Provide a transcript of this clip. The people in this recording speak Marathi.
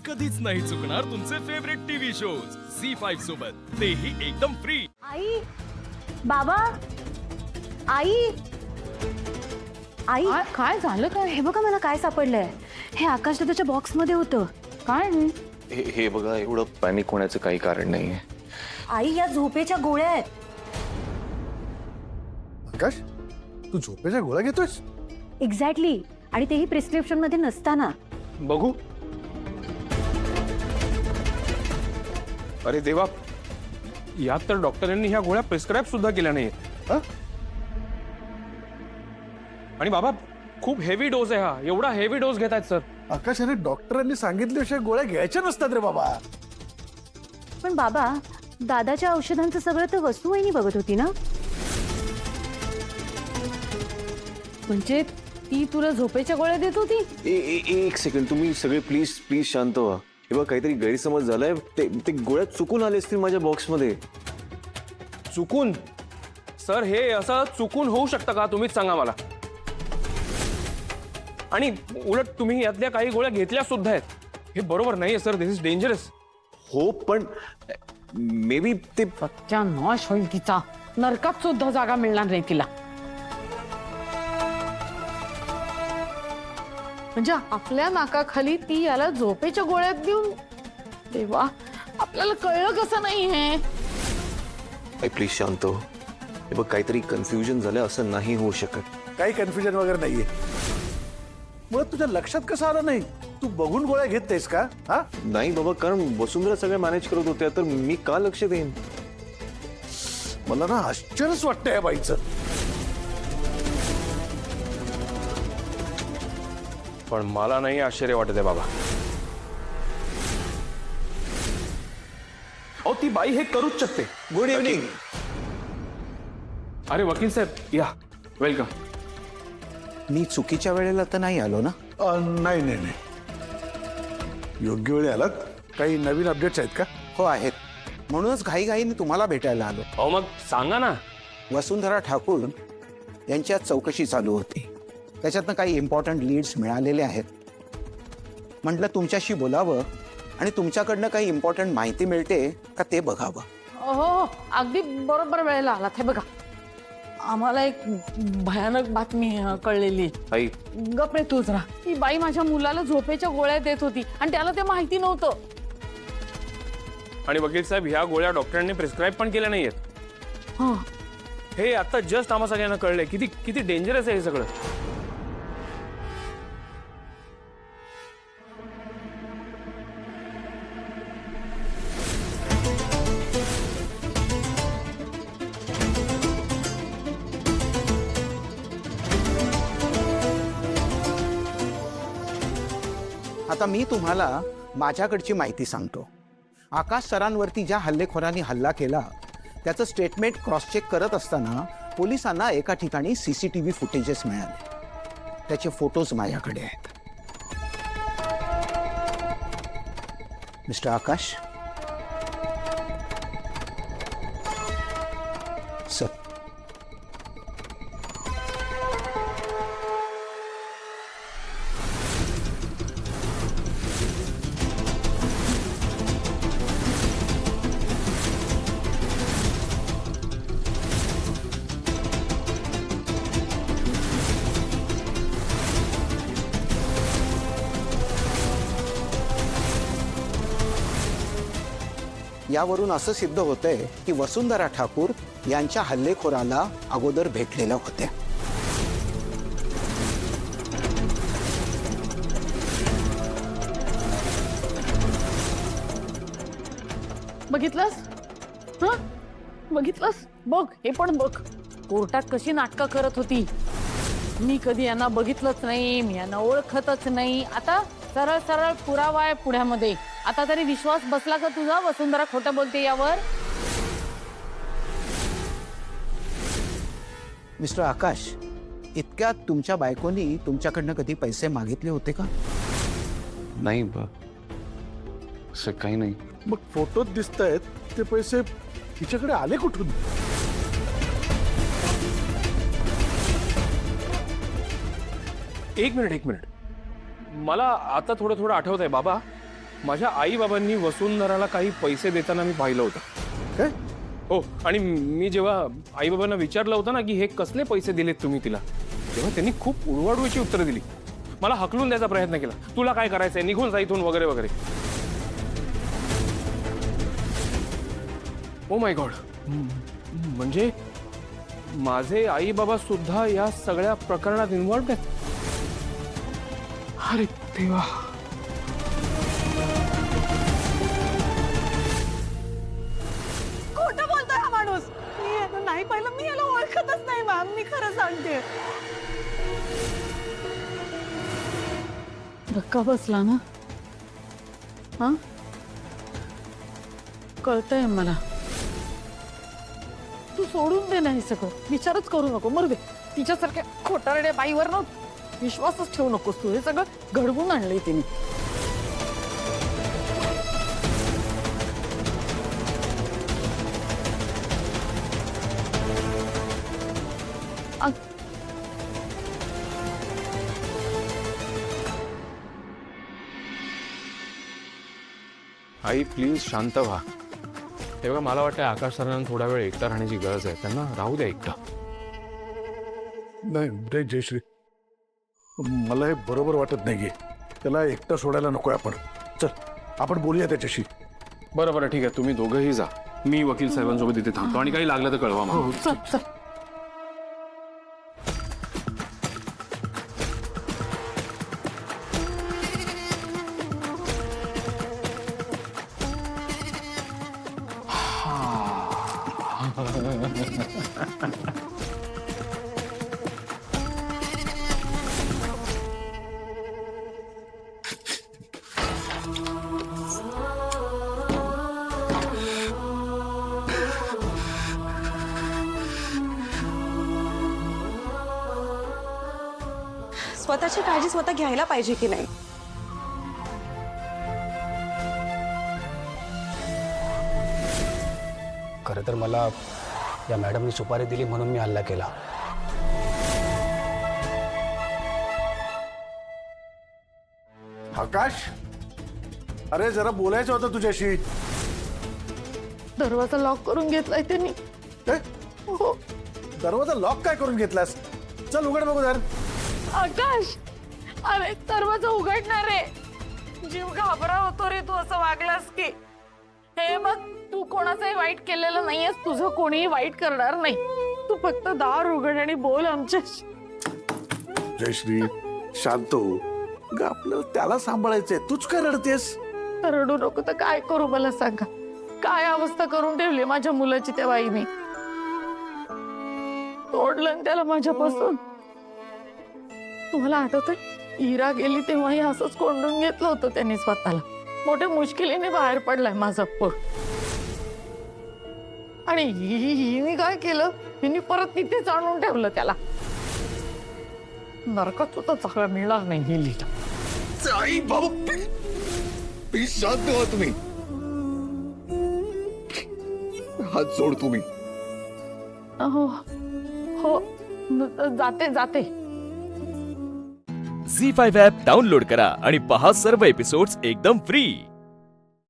कधीच नाही चुकणार तुमचे फेवरेट टीव्ही शोज झी5 सोबत, तेही एकदम फ्री। आई, बाबा, आई, आई, काय झालं काय? हे बघा मला काय सापडलंय। हे आकाश दादाच्या बॉक्स मध्ये होतं। काय हे बघा, एवढं पॅनिक होण्याचं काही कारण नाहीये। आई, या झोपेच्या गोळ्या आहेत। आकाश, तू झोपेच्या गोळ्या घेतोयस? एक्झॅक्टली, आणि तेही प्रिस्क्रिप्शन मध्ये नसताना। बघू। अरे देवा, यात तर डॉक्टरांनी ह्या गोळ्या प्रिस्क्राईब सुद्धा केल्या नाहीत। आणि बाबा, खूप हेवी डोस आहे हा। एवढा हेवी डोस घेतायत सर। आकाश, अरे डॉक्टरांनी सांगितल्याशिवाय गोळ्या घ्यायच्या नसतात रे बाबा। पण बाबा, दादाच्या औषधांचं सगळं तर वस्तूवहिनी बघत होती ना? म्हणजे ती तुला झोपेच्या गोळ्या देत होती? एक सेकंड, तुम्ही सगळे प्लीज प्लीज शांत व्हा। हे बघा, काहीतरी गैरसमज झालाय। ते गोळ्या चुकून आले असतील माझ्या बॉक्स मध्ये। चुकून? सर, हे असं चुकून होऊ शकतं का? तुम्हीच सांगा मला। आणि उलट तुम्ही यातल्या काही गोळ्या घेतल्या सुद्धा आहेत। हे बरोबर नाहीये सर, दिस इज डेंजरस। हो, पण मे बी ते सत्यानाश होईल तिचा। नरकात सुद्धा जागा मिळणार नाही तिला। म्हणजे आपल्या नाकाखाली ती याला झोपेच्या गोळ्यात देऊन, देवा, आपल्याला कळलं कसं नाही हे? प्लीज शांत हो। हे बघ, काहीतरी कन्फ्युजन झालं, असं नाही होऊ शकत। काही कन्फ्युजन वगैरे नाहीये। मग तुझ्या लक्षात कसं आलं नाही? तू बघून गोळ्या घेत नाहीस का? हा, नाही बाबा, कारण वसुंधरा सगळं मॅनेज करत होत्या, तर मी का लक्ष देईन? मला ना आश्चर्यच वाटतंय या बाईचं। पण मला नाही आश्चर्य वाटत आहे बाबा। अहो, ती बाई हे करूच शकते। Good evening. अरे वकील साहेब, या, वेलकम। मी चुकीच्या वेळेला तर नाही आलो ना? नाही नाही नाही, योग्य वेळी आलात। काही नवीन अपडेट्स आहेत का? हो आहेत, म्हणूनच घाईघाईने तुम्हाला भेटायला आलो। अहो, मग सांगा ना। वसुंधरा ठाकूर यांच्या चौकशी चालू होती, त्याच्यातनं काही इम्पॉर्टंट लीड्स मिळालेले आहेत। म्हटलं तुमच्याशी बोलावं आणि तुमच्याकडनं काही इम्पॉर्टंट माहिती मिळते का ते बघावं। हो, अगदी बरोबर वेळेला आलात। हे बघा, आम्हाला एक भयानक बातमी कळलेली। आई, गप रे तूच राहा। ती बाई माझ्या मुलाला झोपेच्या गोळ्या देत होती आणि त्याला ते माहिती नव्हतं। आणि वकील साहेब, ह्या गोळ्या डॉक्टरांनी प्रिस्क्राईब पण केल्या नाहीयेत। हा, हे आता जस्ट आम्हा सगळ्यांना कळलंय किती किती डेंजरस आहे हे सगळं। आता मी तुम्हाला माझ्याकडची माहिती सांगतो। आकाश सरांवरती ज्या हल्लेखोरांनी हल्ला केला त्याचं स्टेटमेंट क्रॉस चेक करत असताना पोलिसांना एका ठिकाणी सीसीटीव्ही फुटेजेस मिळाले। त्याचे फोटोज माझ्याकडे आहेत। मिस्टर आकाश, सर, यावरून असं सिद्ध होतंय की वसुंधरा ठाकूर यांच्या हल्लेखोराला अगोदर भेटलेल्या होत्या। बघितलंस? हा, बघितलंस? बघ, हे पण बघ, कोर्टात कशी नाटकं करत होती। मी कधी यांना बघितलंच नाही, मी यांना ओळखतच नाही। आता सरळ सरळ पुरावा आहे पुढ्यामध्ये। आता तरी विश्वास बसला का तुझा? वसुंधरा खोटं बोलते यावर? मिस्टर आकाश, इतक्यात तुमच्या बायकोनी तुमच्याकडनं कधी पैसे मागितले होते का? नाही बा, असं काही नाही। मग फोटोत दिसतायत ते पैसे तिच्याकडे आले कुठून? एक मिनिट मला आता थोडं थोडं आठवत आहे बाबा। माझ्या आई बाबांनी वसुंधराला काही पैसे देताना मी पाहिलं होतं. काय? हो, आणि मी जेव्हा आई बाबांना विचारलं होतं ना की हे कसले पैसे दिलेत तुम्ही तिला, तेव्हा त्यांनी खूप उडवाडूची उत्तरं दिली. मला हकलून द्यायचा प्रयत्न केला, तुला काय करायचंय, निघून जा इथून वगैरे वगैरे. ओ माय गॉड, म्हणजे माझे आई बाबा सुद्धा या सगळ्या प्रकरणात इन्व्हॉल्व आहेत. अरे देवा. खोटं बोलतोय हा माणूस. मी याला नाही पाहिलं, मी याला ओळखतच नाही मॅम, मी खरं सांगते. धक्का बसला ना? हा, कळतंय मला. तू सोडून दे नाही सगळं, विचारच करू नको, मरू दे. तिच्यासारख्या खोटारड्या बाईवर ना विश्वासच ठेवू नकोस तू. हे सगळं घडवून आणलंय तिने. आई प्लीज शांत व्हा. हे बघा, मला वाटतं आकाश सरांना थोडा वेळ एकटा राहण्याची गरज आहे. त्यांना राहू द्या एकटा. नाही रे जयश्री, मला हे बरोबर वाटत नाहीये. त्याला एकटा सोडायला नकोय आपण. चल आपण बोलूया त्याच्याशी. बरं बरं, ठीक आहे, तुम्ही दोघंही जा. मी वकील साहेबांसोबत इथे थांबतो आणि काही लागलं तर कळवा मला. चल चल. स्वतःची काळजी स्वतः घ्यायला पाहिजे की नाही? खरं तर मला या मॅडमनी सुपारी दिली म्हणून मी हल्ला केला. आकाश, अरे जरा बोलायचं होतं तुझ्याशी. दरवाजा लॉक करून घेतलाय त्यांनी. काय? हो. दरवाजा लॉक काय करून घेतलास? चल उघड बघू जर. आकाश, अरे दरवाजा उघडणार आहे. जीव घाबरा होतो रे तू असं वागलास की. हे बघ, तू कोणाचंही वाईट केलेलं नाहीयेस, तुझं कोणीही वाईट करणार नाही. तू फक्त दार उघड आणि बोल आमच्याशी. जयश्री शांत हो. ग आपल्याला त्याला सांभाळायचंय, तूच काय रडतेस? रडू नको तर काय करू मला सांगा. काय अवस्था करून ठेवली माझ्या मुलाची त्या बाईने. तोडलं ना त्याला माझ्यापासून. तुम्हाला आठवतंय, इरा गेली तेव्हाही असंच कोंडून घेतलं होतं त्यांनी स्वतःला. मोठ्या मुश्किलीने बाहेर पडलाय माझा पोर. आणि हिने काय केलं, हिने परत तिथेच आणून ठेवलं त्याला. नरकात सुद्धा चांगला मिळणार नाही हिला. आई बाबा, प्लीज शांत व्हा तुम्ही. हात सोड तुम्ही. हो हो, जाते जाते. झी5 ॲप डाउनलोड करा आणि पहा सर्व एपिसोड्स एकदम फ्री.